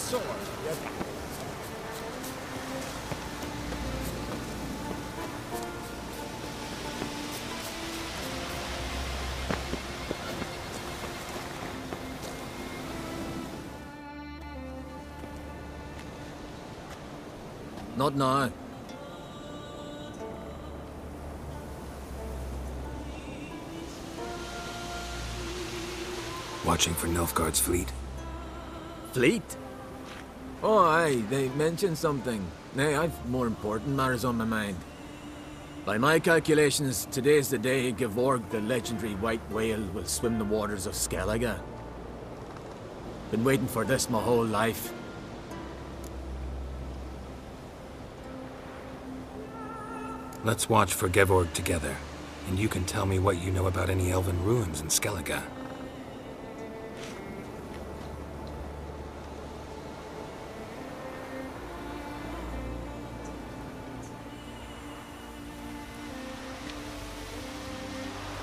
sword on your back. Not now. Watching for Nilfgaard's fleet. Fleet? Oh, aye, they mentioned something. Nay, I've more important matters on my mind. By my calculations, today's the day Gevorg, the legendary white whale, will swim the waters of Skellige. Been waiting for this my whole life. Let's watch for Gevorg together, and you can tell me what you know about any elven ruins in Skellige.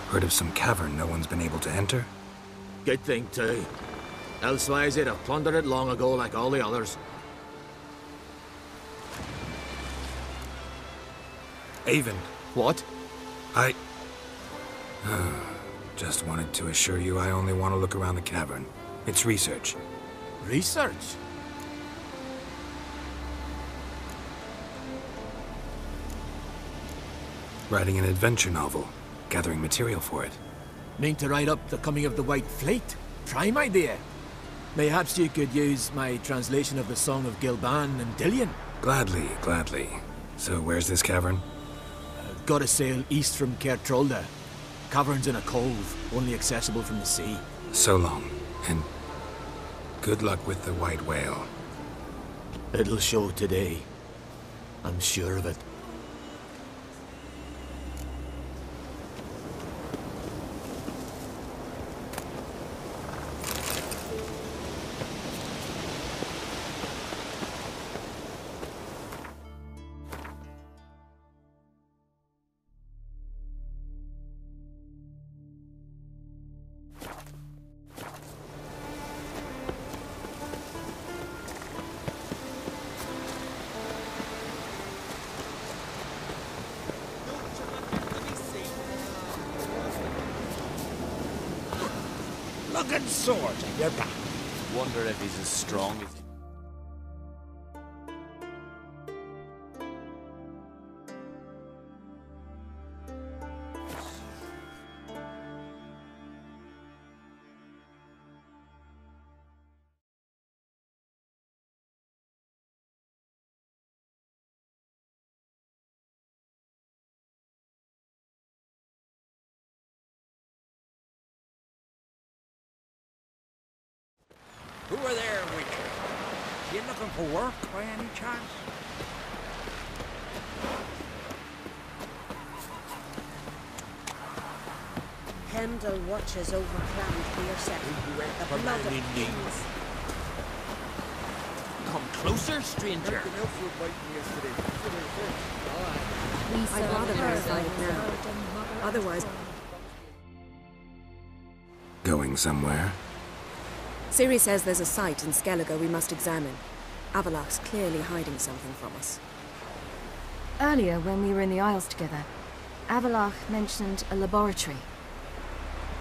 Heard of some cavern no one's been able to enter? Good thing, too. Elsewise, they'd have plundered it long ago like all the others. Avon. What? I... just wanted to assure you I only want to look around the cavern. It's research. Research? Writing an adventure novel. Gathering material for it. Mean to write up the coming of the White Fleet? Prime idea. Mayhaps you could use my translation of the Song of Gilban and Dillion. Gladly, gladly. So where's this cavern? Gotta sail east from Caer Trolda. Cavern's in a cove, only accessible from the sea. So long, and good luck with the white whale. It'll show today. I'm sure of it. Looking sword on your back. Wonder if he's as strong as... Who are there, Witcher? You looking for work by any chance? Heimdall watches over Clan Beerset. The blood of kings. Come closer, stranger. I'd rather verify it now. Otherwise... Going somewhere? Ciri says there's a site in Skellige we must examine. Avalach's clearly hiding something from us. Earlier, when we were in the Isles together, Avalach mentioned a laboratory.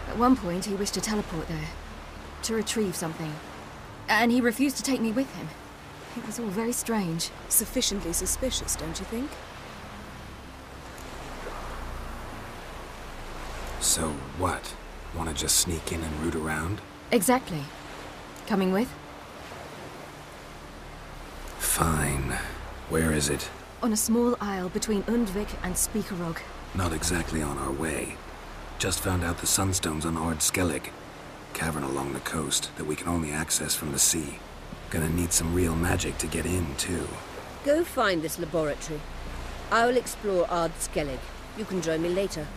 At one point, he wished to teleport there, to retrieve something. And he refused to take me with him. It was all very strange. Sufficiently suspicious, don't you think? So what? Want to just sneak in and root around? Exactly. Coming with? Fine. Where is it? On a small isle between Undvik and Speakerog. Not exactly on our way. Just found out the sunstones on Ard Skellig. Cavern along the coast that we can only access from the sea. Gonna need some real magic to get in, too. Go find this laboratory. I'll explore Ard Skellig. You can join me later.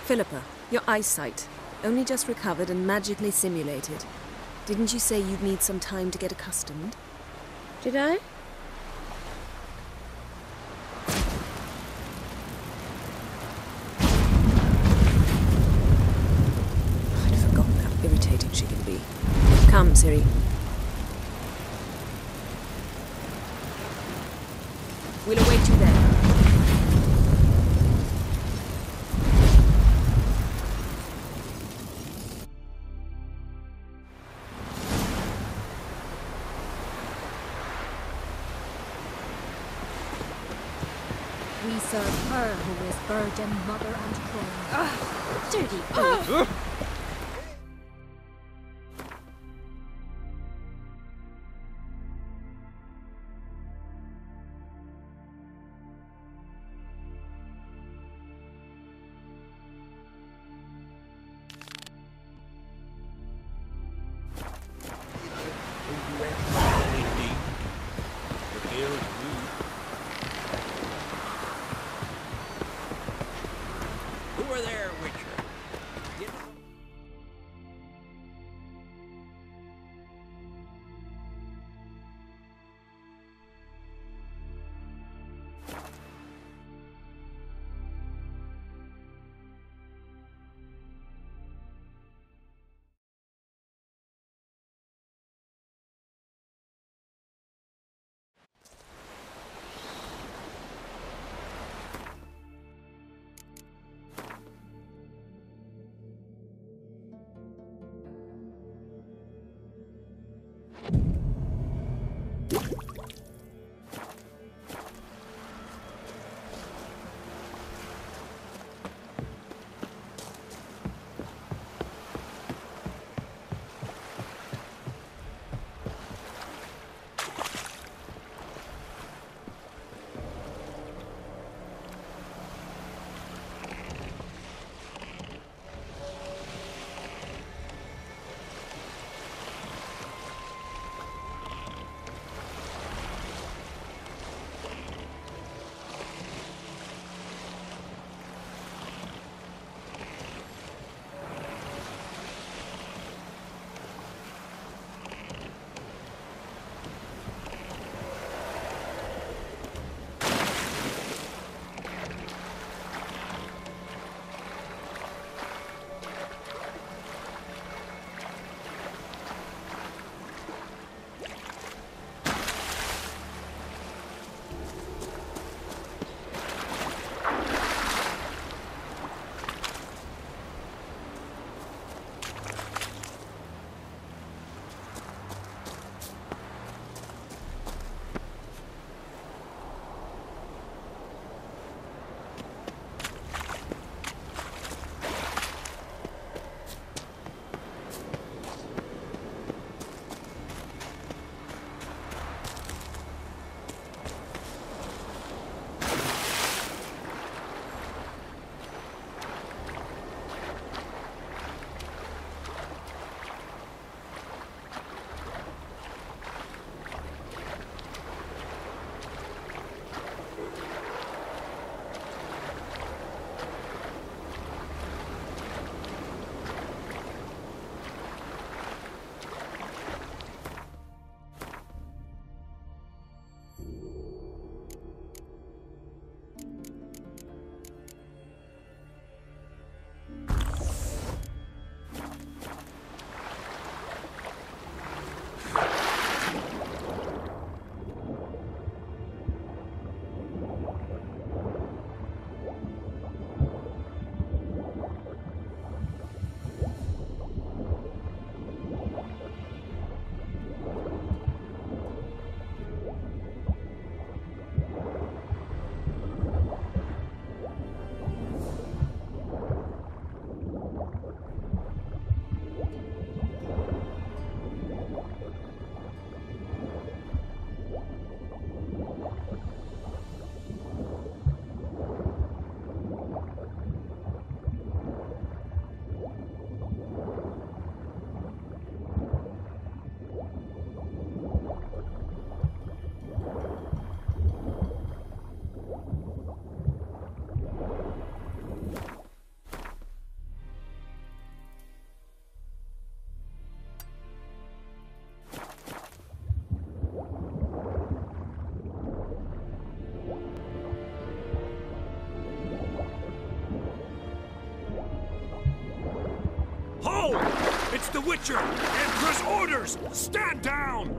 Philippa, your eyesight. Only just recovered and magically simulated. Didn't you say you'd need some time to get accustomed? Did I? I'd forgotten how irritating she can be. Come, Ciri. Virgin Mother and Queen. Dirty oaf. Who are there, Witcher? You know... It's the Witcher! Emperor's orders! Stand down!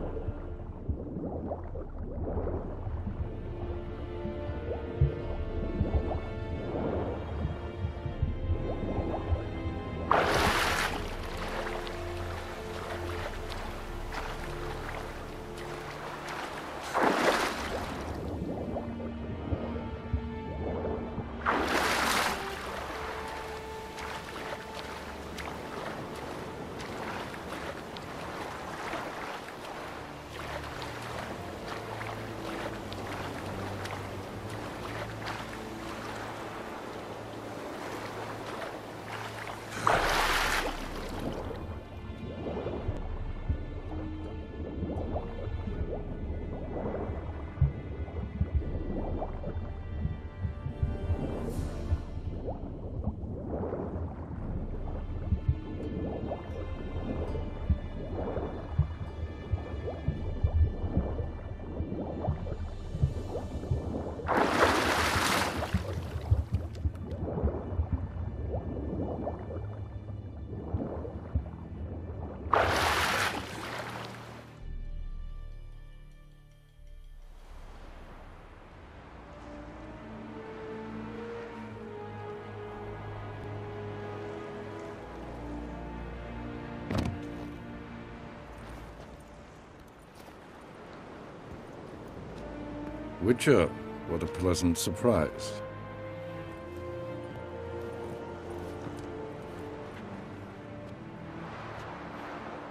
Witcher, what a pleasant surprise.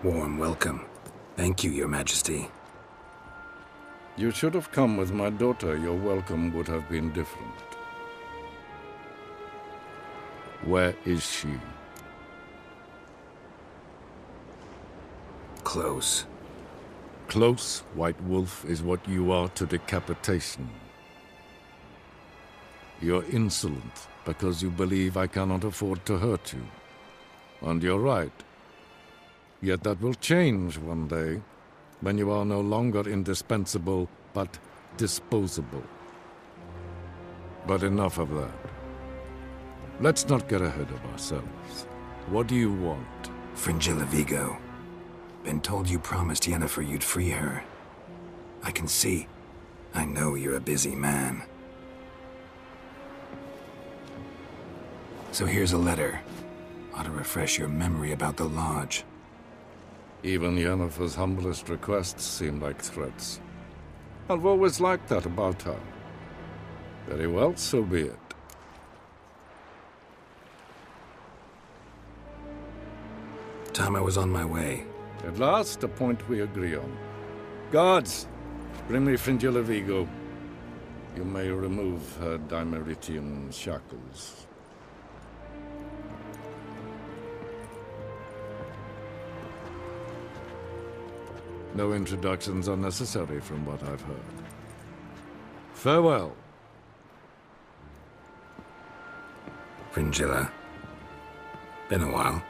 Warm welcome. Thank you, Your Majesty. You should have come with my daughter. Your welcome would have been different. Where is she? Close. Close, White Wolf, is what you are to decapitation. You're insolent because you believe I cannot afford to hurt you. And you're right. Yet that will change one day, when you are no longer indispensable, but disposable. But enough of that. Let's not get ahead of ourselves. What do you want? Fringilla Vigo. Been told you promised Yennefer you'd free her. I can see. I know you're a busy man. So here's a letter. Ought to refresh your memory about the Lodge. Even Yennefer's humblest requests seem like threats. I've always liked that about her. Very well, so be it. Time I was on my way. At last, a point we agree on. Guards, bring me Fringilla Vigo. You may remove her Dimeritian shackles. No introductions are necessary from what I've heard. Farewell. Fringilla. Been a while.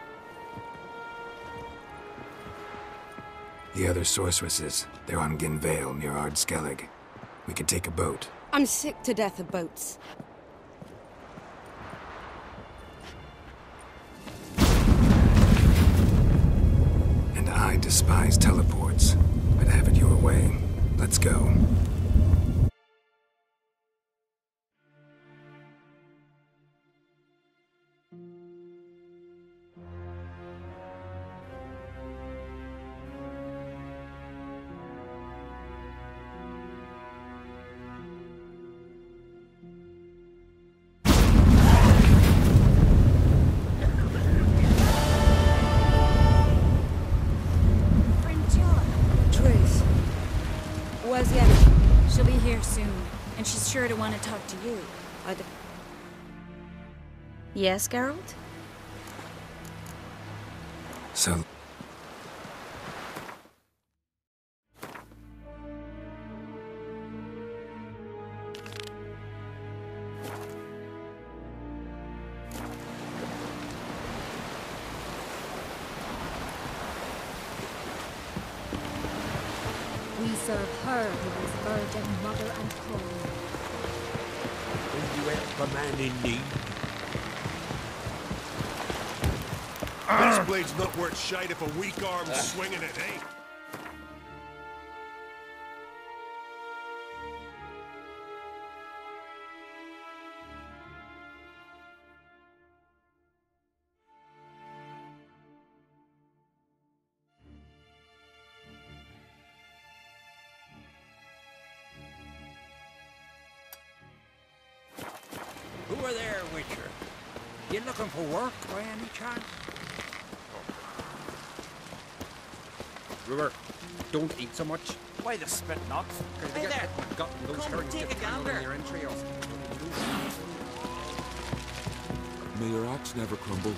The other sorceresses, they're on Ginvale near Ard Skellig. We could take a boat. I'm sick to death of boats. And I despise teleports. I'd have it your way. Let's go. Where's Yennefer? She'll be here soon, and she's sure to want to talk to you. Yes, Geralt? So... We serve her who is virgin, mother, and queen. Will you help a man in need? This blade's not worth shite if a weak arm's swinging it, eh? Who are there, Witcher? You looking for work by any chance? Brewer, don't eat so much. Why the spit nuts? Hey there! Got those Come, herrings take get a tangled gander. in your entrails. May your axe never crumble.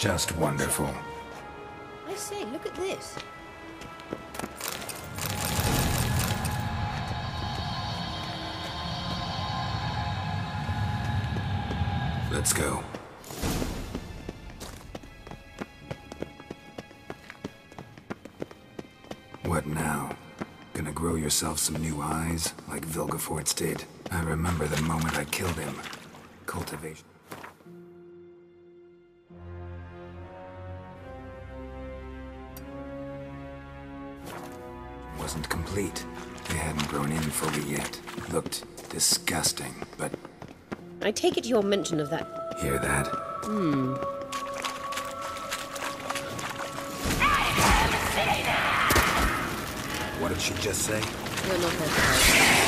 Just wonderful. I say, look at this. Let's go. What now? Gonna grow yourself some new eyes, like Vilgefortz did? I remember the moment I killed him. Cultivation. Wasn't complete. They hadn't grown in fully yet. Looked disgusting, but... I take it your mention of that. Hear that? What did she just say? You're not her type.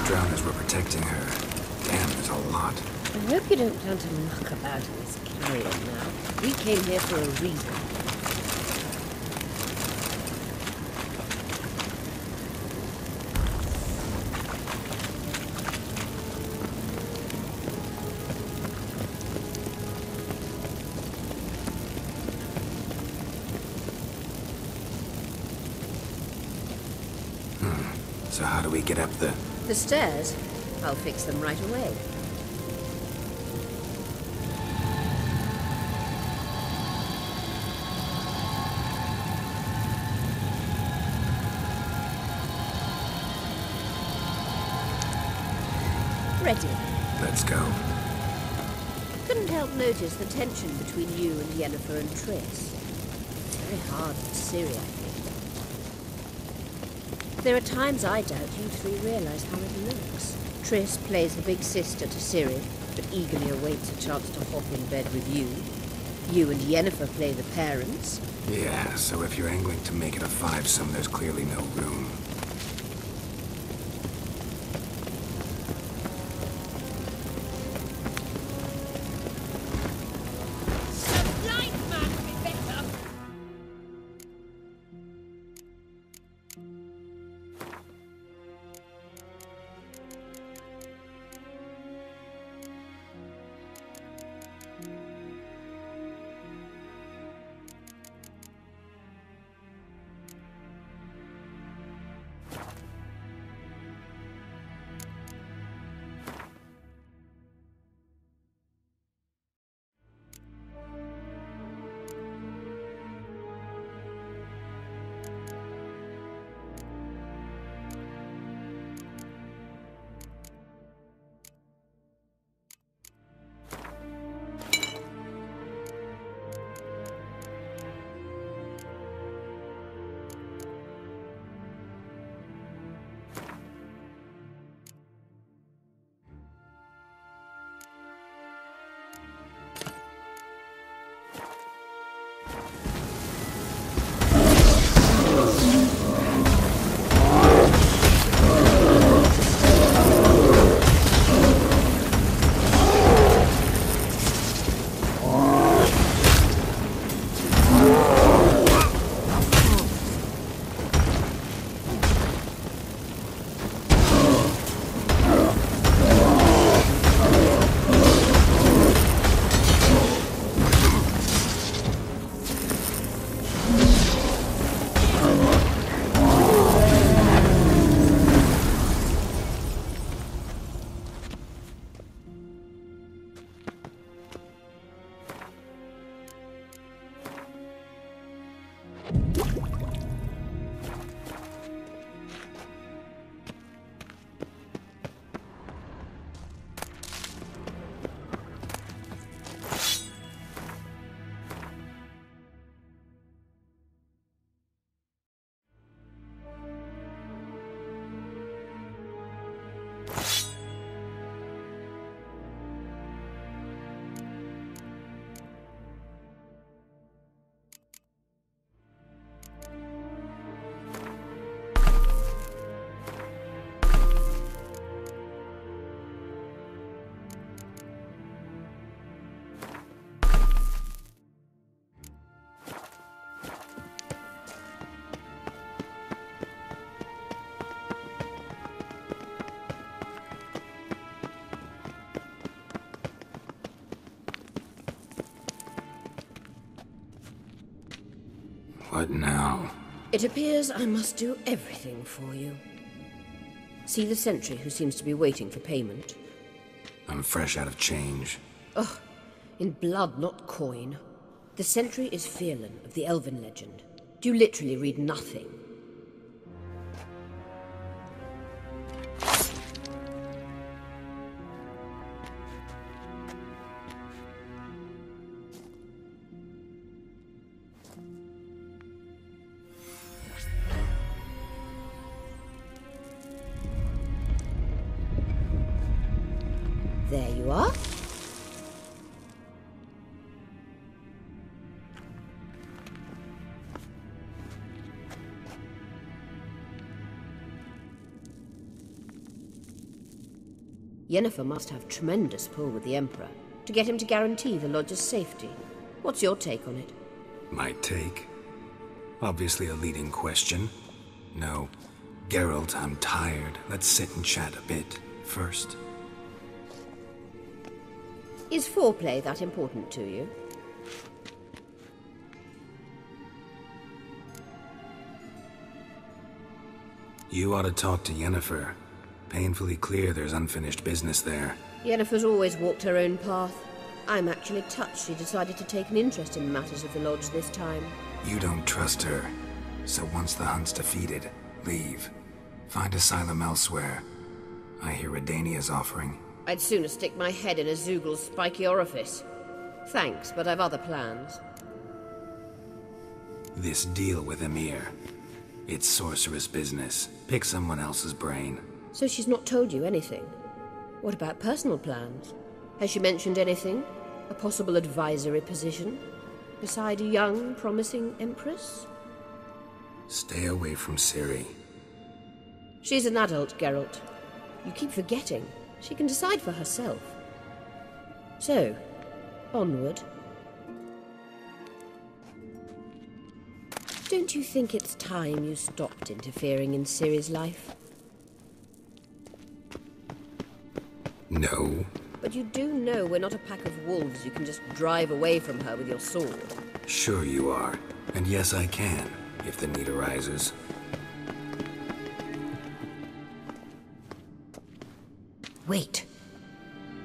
Drowners were protecting her. Damn, there's a lot. I hope you don't plan to muck about in this carrion now. We came here for a reason. So how do we get up the... The stairs? I'll fix them right away. Ready. Let's go. Couldn't help notice the tension between you and Yennefer and Triss. It's very hard for Ciri, I think. There are times I doubt you three realize how it looks. Triss plays the big sister to Ciri, but eagerly awaits a chance to hop in bed with you. You and Yennefer play the parents. Yeah, so if you're angling to make it a fivesome, there's clearly no room. What now? It appears I must do everything for you. See the sentry who seems to be waiting for payment? I'm fresh out of change. Ugh, in blood, not coin. The sentry is Firlan of the Elven legend. Do you literally read nothing? There you are. Yennefer must have tremendous pull with the Emperor to get him to guarantee the Lodge's safety. What's your take on it? My take? Obviously a leading question. No. Geralt, I'm tired. Let's sit and chat a bit first. Is foreplay that important to you? You ought to talk to Yennefer. Painfully clear there's unfinished business there. Yennefer's always walked her own path. I'm actually touched she decided to take an interest in matters of the Lodge this time. You don't trust her. So once the hunt's defeated, leave. Find asylum elsewhere. I hear Redania's offering. I'd sooner stick my head in a Zoogl's spiky orifice. Thanks, but I've other plans. This deal with Emhyr. It's sorceress business. Pick someone else's brain. So she's not told you anything? What about personal plans? Has she mentioned anything? A possible advisory position? Beside a young, promising Empress? Stay away from Ciri. She's an adult, Geralt. You keep forgetting. She can decide for herself. So, onward. Don't you think it's time you stopped interfering in Ciri's life? No. But you do know we're not a pack of wolves you can just drive away from her with your sword. Sure you are. And yes, I can, if the need arises. Wait.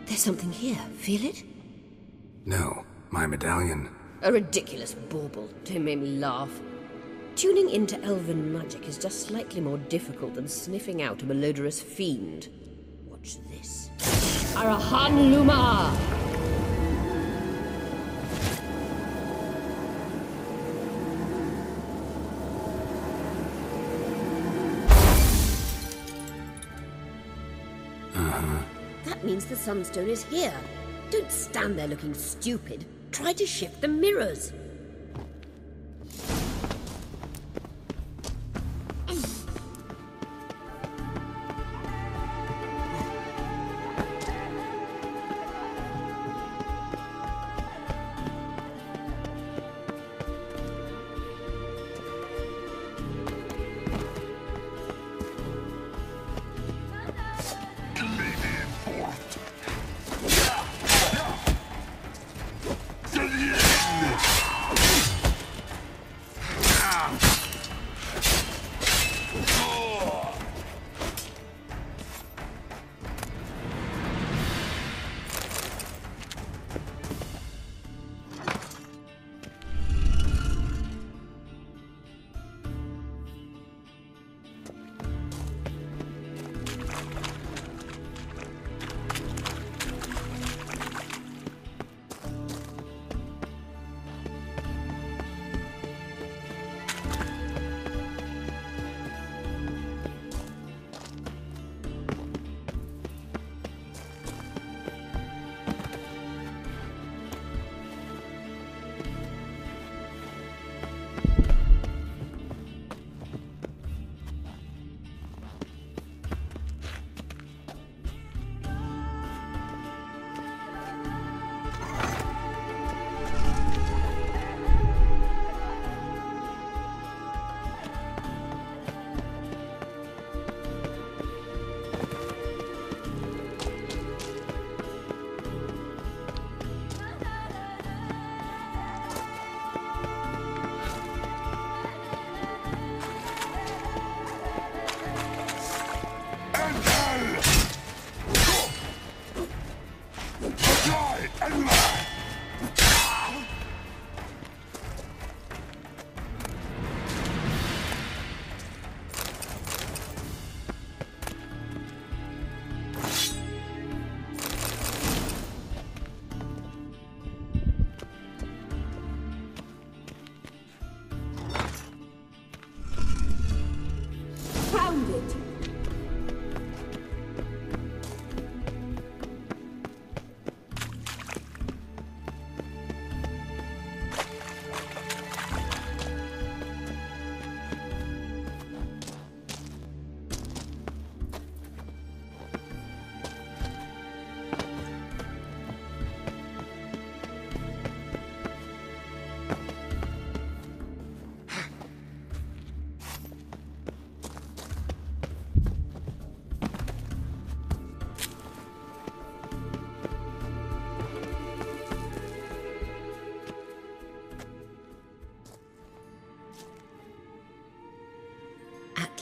There's something here. Feel it? No. My medallion. A ridiculous bauble. Don't make me laugh. Tuning into elven magic is just slightly more difficult than sniffing out a malodorous fiend. Watch this. Arahan Luma! That means the Sunstone is here. Don't stand there looking stupid. Try to shift the mirrors.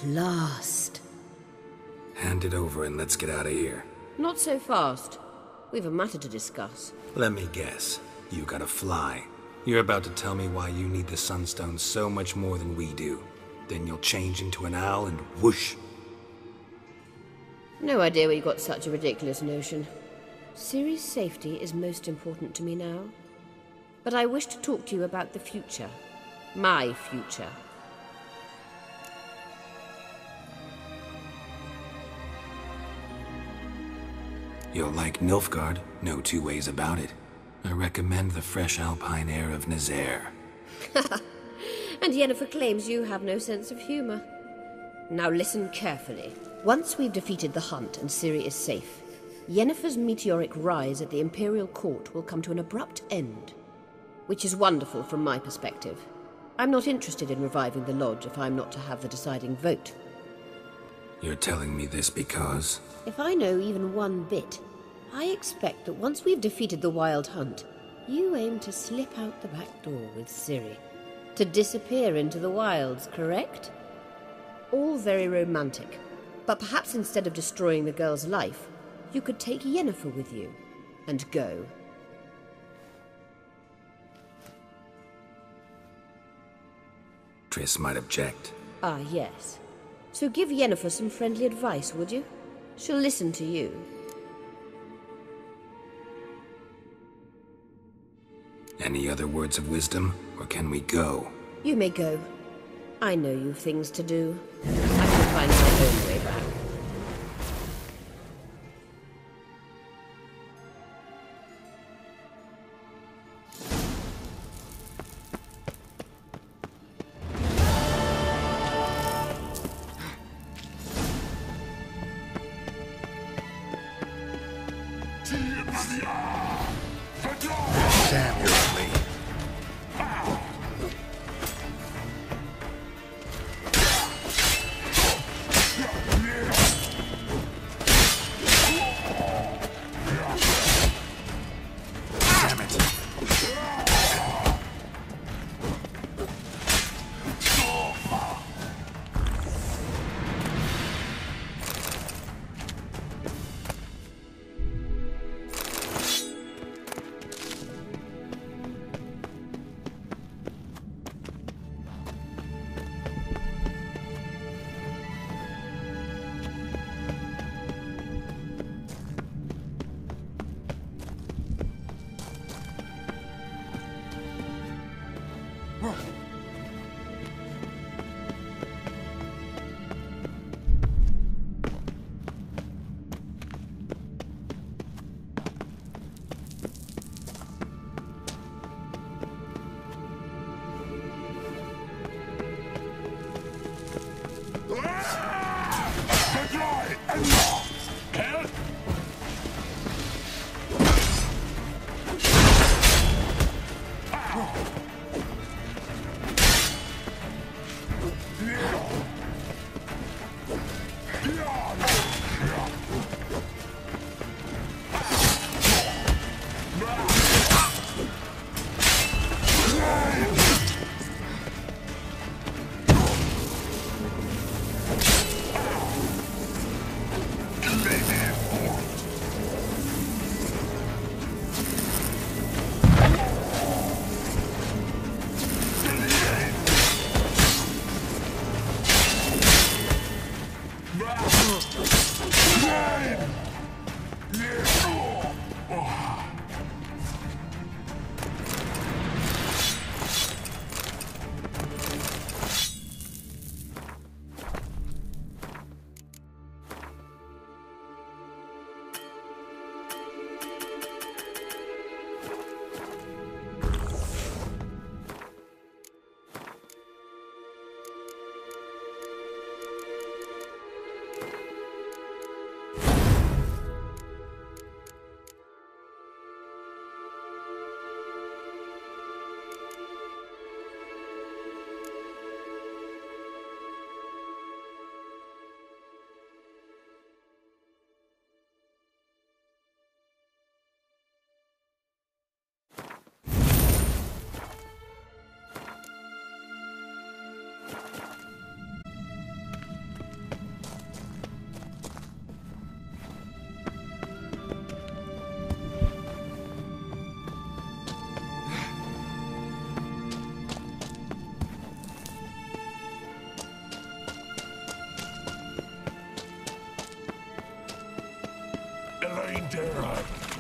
At last. Hand it over and let's get out of here. Not so fast. We've a matter to discuss. Let me guess. You gotta fly. You're about to tell me why you need the Sunstone so much more than we do. Then you'll change into an owl and whoosh. No idea where you got such a ridiculous notion. Ciri's safety is most important to me now. But I wish to talk to you about the future. My future. You'll like Nilfgaard, no two ways about it. I recommend the fresh alpine air of Nazaire. And Yennefer claims you have no sense of humor. Now listen carefully. Once we've defeated the hunt and Ciri is safe, Yennefer's meteoric rise at the Imperial Court will come to an abrupt end. Which is wonderful from my perspective. I'm not interested in reviving the Lodge if I'm not to have the deciding vote. You're telling me this because... If I know even one bit, I expect that once we've defeated the Wild Hunt, you aim to slip out the back door with Ciri. To disappear into the wilds, correct? All very romantic. But perhaps instead of destroying the girl's life, you could take Yennefer with you and go. Triss might object. Ah, yes. So give Yennefer some friendly advice, would you? She'll listen to you. Any other words of wisdom, or can we go? You may go. I know you've things to do. I can find my own way back. Damn, you're ugly. Damn it.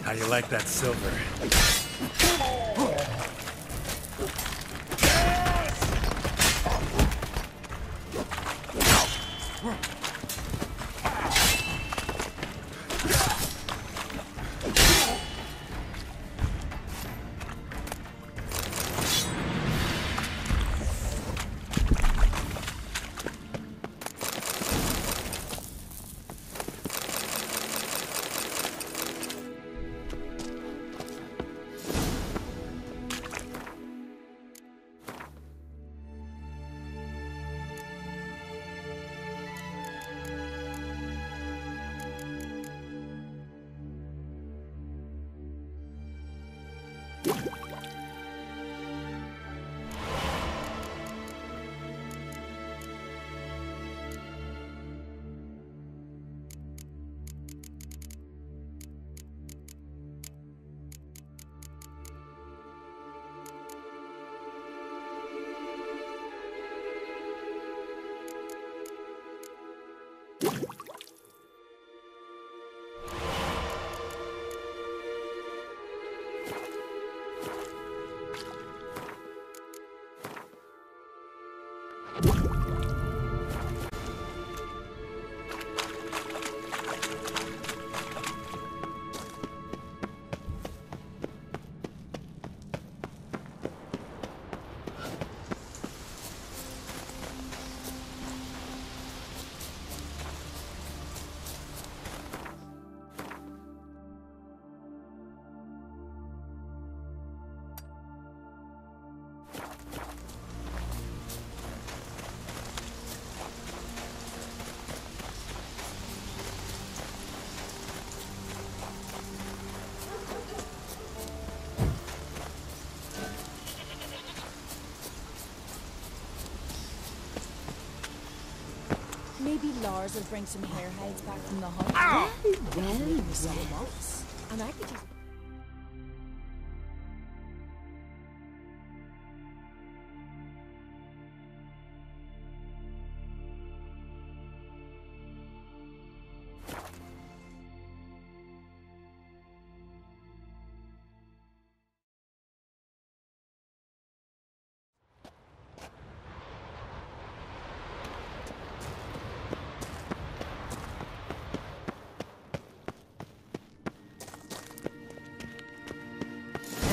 How you like that silver? Maybe Lars will bring some hair hides back from the hunt. Well, And I could just...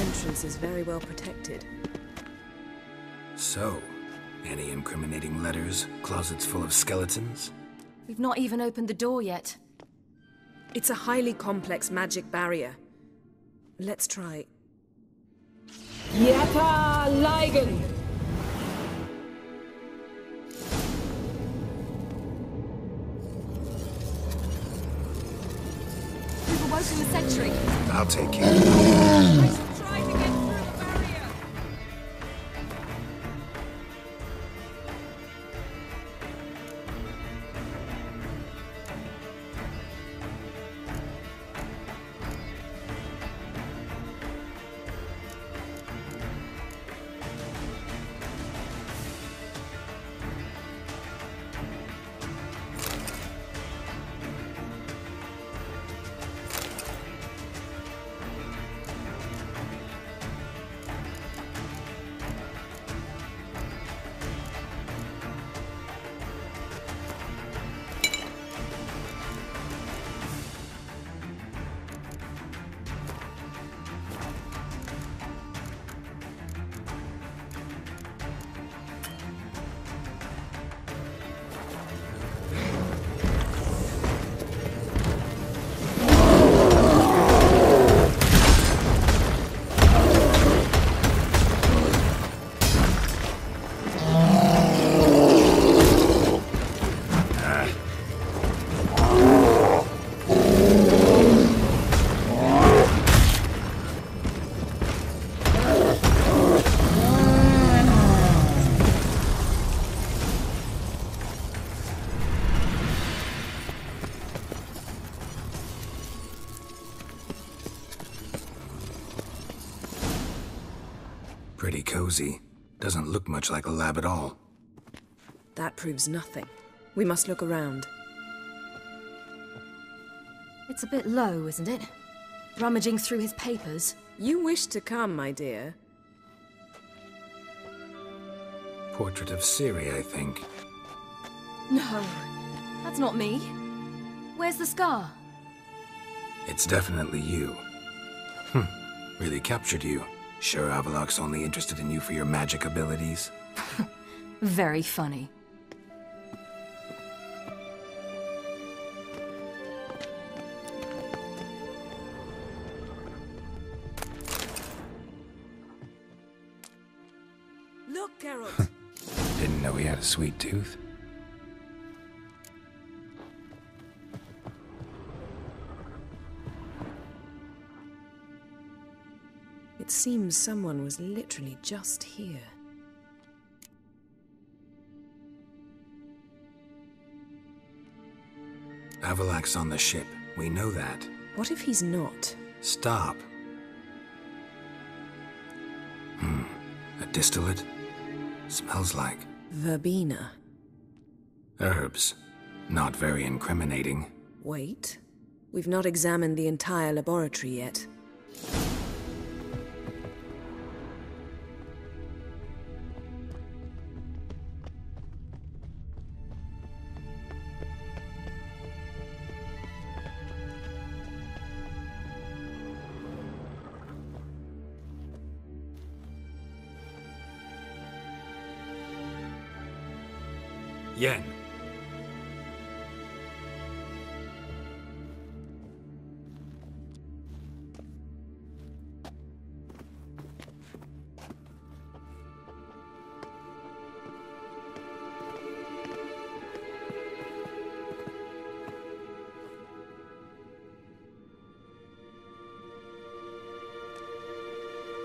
Entrance is very well protected. So, any incriminating letters? Closets full of skeletons? We've not even opened the door yet. It's a highly complex magic barrier. Let's try. Yata Ligen! We've awoken the sentry. I'll take you. I shall try to get through the barrier! Pretty cozy. Doesn't look much like a lab at all. That proves nothing. We must look around. It's a bit low, isn't it? Rummaging through his papers. You wish to come, my dear. Portrait of Ciri, I think. No, that's not me. Where's the scar? It's definitely you. Really captured you. Sure Avallac'h's only interested in you for your magic abilities? Very funny. Look, Geralt. Didn't know he had a sweet tooth. It seems someone was literally just here. Avallac'h's on the ship. We know that. What if he's not? Stop. A distillate? Smells like... Verbena. herbs. Not very incriminating. Wait. We've not examined the entire laboratory yet. Yen.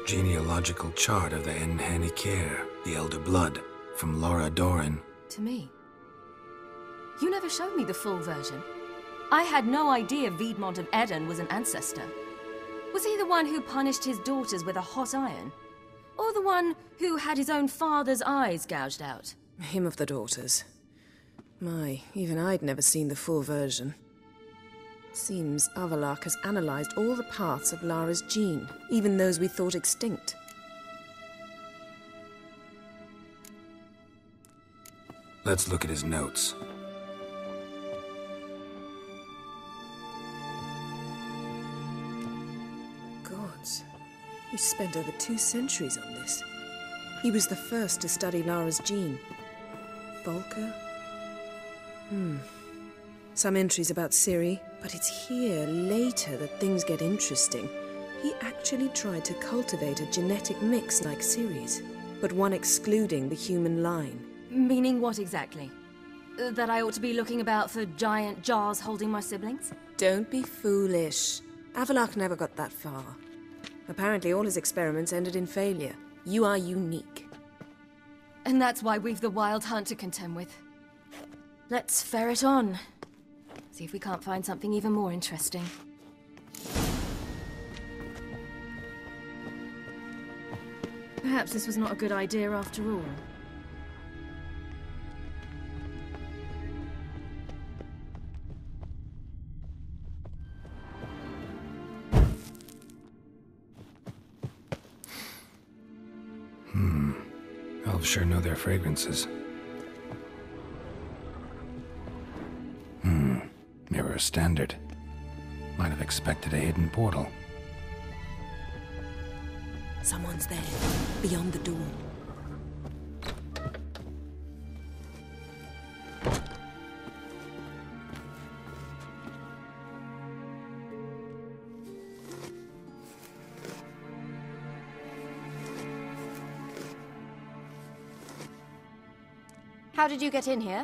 Genealogical chart of the Enhaniker, the Elder Blood, from Laura Doran. To me. You never showed me the full version. I had no idea Viedmont of Eden was an ancestor. Was he the one who punished his daughters with a hot iron? Or the one who had his own father's eyes gouged out? Him of the daughters. My, even I'd never seen the full version. Seems Avallac'h has analyzed all the parts of Lara's gene, even those we thought extinct. Let's look at his notes. Gods, he spent over 2 centuries on this. He was the first to study Lara's gene. Volker? Some entries about Ciri, but it's here, later, that things get interesting. He actually tried to cultivate a genetic mix like Ciri's, but one excluding the human line. Meaning what exactly? That I ought to be looking about for giant jars holding my siblings? Don't be foolish. Avallac'h never got that far. Apparently all his experiments ended in failure. You are unique. And that's why we've the Wild Hunt to contend with. Let's ferret on. See if we can't find something even more interesting. Perhaps this was not a good idea after all. Elves sure know their fragrances. Mirror standard. Might have expected a hidden portal. Someone's there, beyond the door. How did you get in here?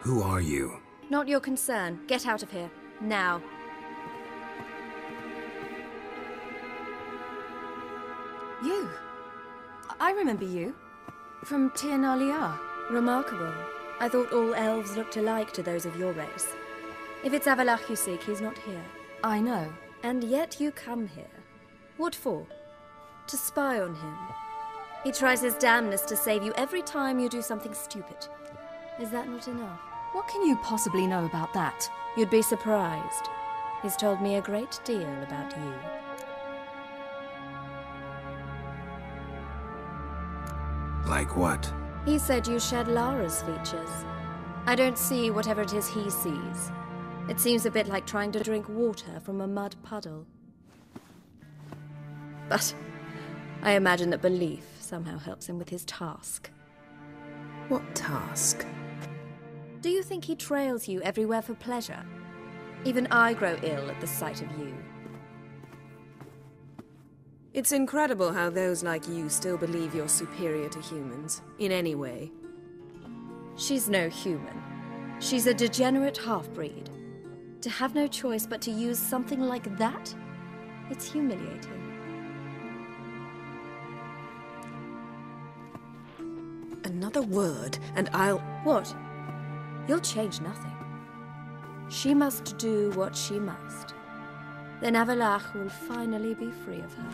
Who are you? Not your concern. Get out of here. Now. You? I remember you. From Tir na Liar. Remarkable. I thought all elves looked alike to those of your race. If it's Avallac'h you seek, he's not here. I know. And yet you come here. What for? To spy on him. He tries his damnedest to save you every time you do something stupid. Is that not enough? What can you possibly know about that? You'd be surprised. He's told me a great deal about you. Like what? He said you shared Lara's features. I don't see whatever it is he sees. It seems a bit like trying to drink water from a mud puddle. But I imagine that belief somehow helps him with his task. What task? Do you think he trails you everywhere for pleasure? Even I grow ill at the sight of you. It's incredible how those like you still believe you're superior to humans, in any way. She's no human. She's a degenerate half-breed. To have no choice but to use something like that? It's humiliating. Another word, and I'll... What? You'll change nothing. She must do what she must. Then Avallac'h will finally be free of her.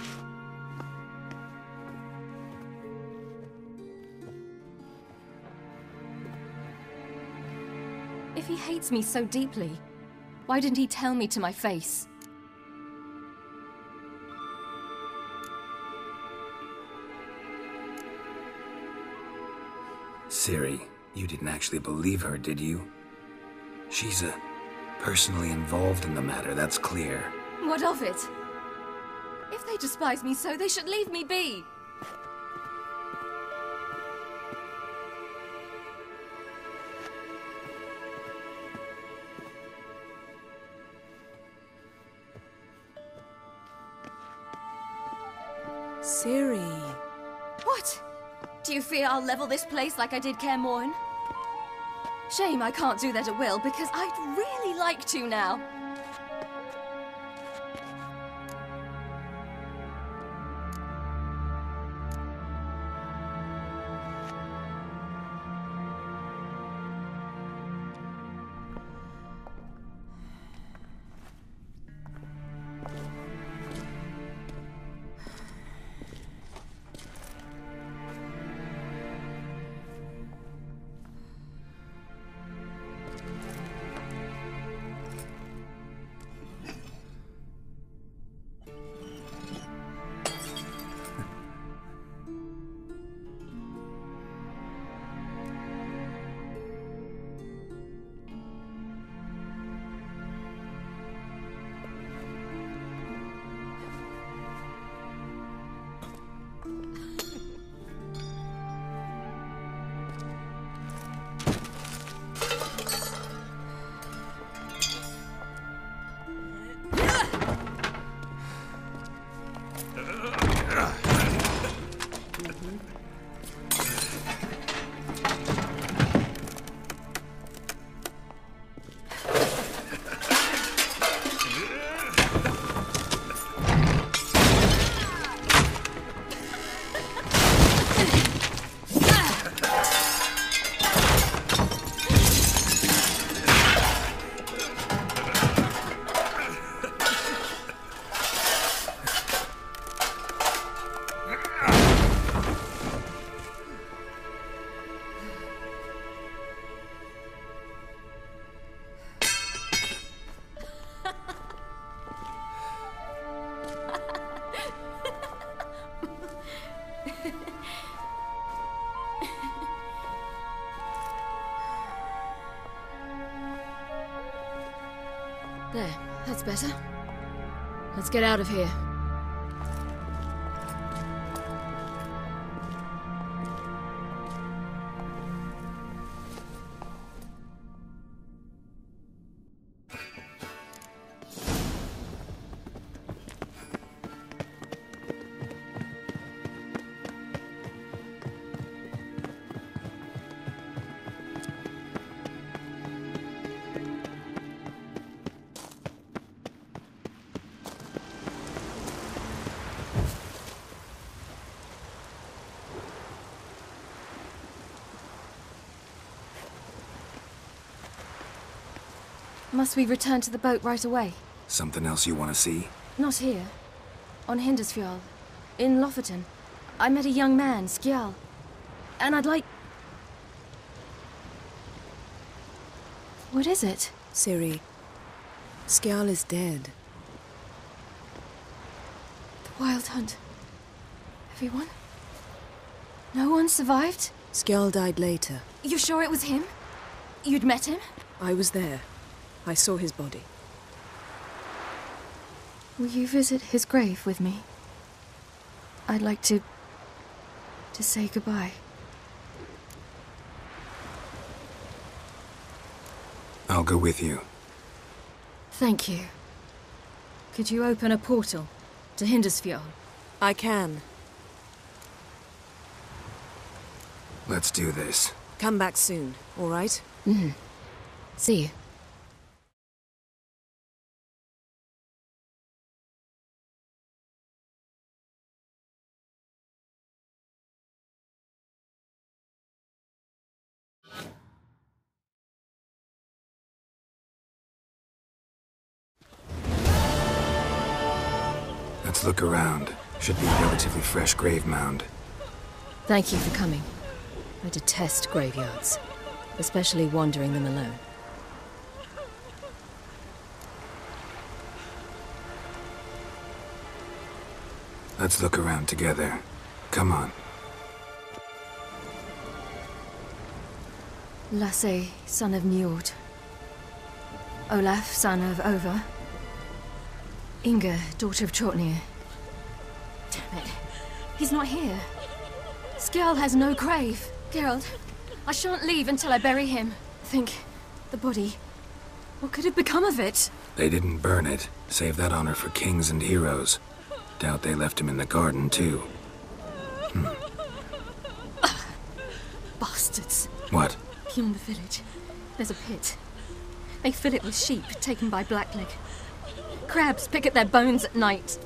If he hates me so deeply, why didn't he tell me to my face? Ciri, you didn't actually believe her, did you? She's personally involved in the matter, that's clear. What of it? If they despise me so, they should leave me be. Ciri. What? Do you fear I'll level this place like I did Kaer Morhen? Shame I can't do that at will, because I'd really like to now. There, that's better. Let's get out of here. Must we return to the boat right away? Something else you want to see? Not here. On Hindarsfjall. In Lofoten. I met a young man, Skjal. And I'd like... What is it? Ciri, Skjal is dead. The Wild Hunt. Everyone? No one survived? Skjal died later. You sure it was him? You'd met him? I was there. I saw his body. Will you visit his grave with me? I'd like to say goodbye. I'll go with you. Thank you. Could you open a portal to Hindarsfjord? I can. Let's do this. Come back soon, all right? Mm-hmm. See you. Let's look around. Should be a relatively fresh grave mound. Thank you for coming. I detest graveyards, especially wandering them alone. Let's look around together. Come on. Lasse, son of Njord. Olaf, son of Over. Inga, daughter of Trotnir. Damn it. He's not here. Skjal has no grave. Geralt, I shan't leave until I bury him. Think, the body. What could have become of it? They didn't burn it. Save that honor for kings and heroes. Doubt they left him in the garden, too. Bastards. What? Beyond the village, there's a pit. They fill it with sheep taken by Blackleg. Crabs pick at their bones at night.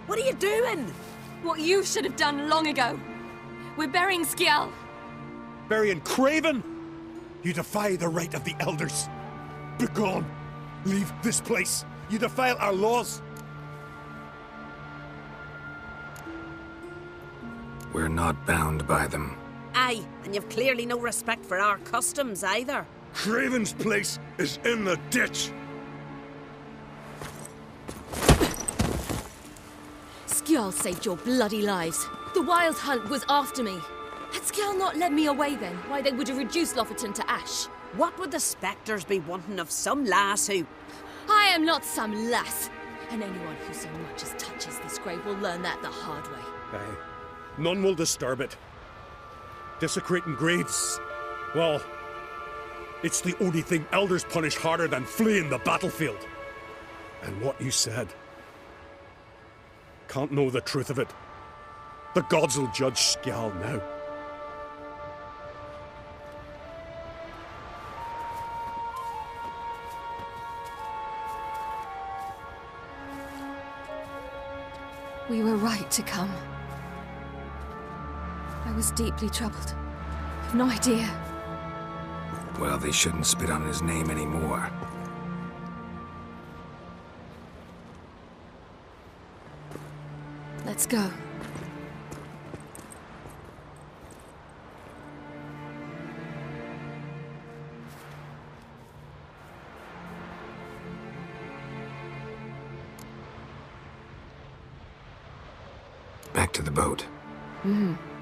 What are you doing? What you should have done long ago. We're burying Skjal. Burying Craven? You defy the right of the elders. Begone. Leave this place. You defile our laws. We're not bound by them. Aye, and you've clearly no respect for our customs either. Craven's place is in the ditch. Skjal saved your bloody lives. The Wild Hunt was after me. Had Skjal not led me away then, why they would have reduced Lofoten to ash. What would the spectres be wanting of some lass who... I am not some lass. And anyone who so much as touches this grave will learn that the hard way. Aye. None will disturb it. Desecrating graves, well, it's the only thing elders punish harder than fleeing the battlefield. And what you said... can't know the truth of it. The gods will judge Skjal now. We were right to come. I was deeply troubled. I've no idea. Well, they shouldn't spit on his name anymore. Let's go. Back to the boat. Mm-hmm.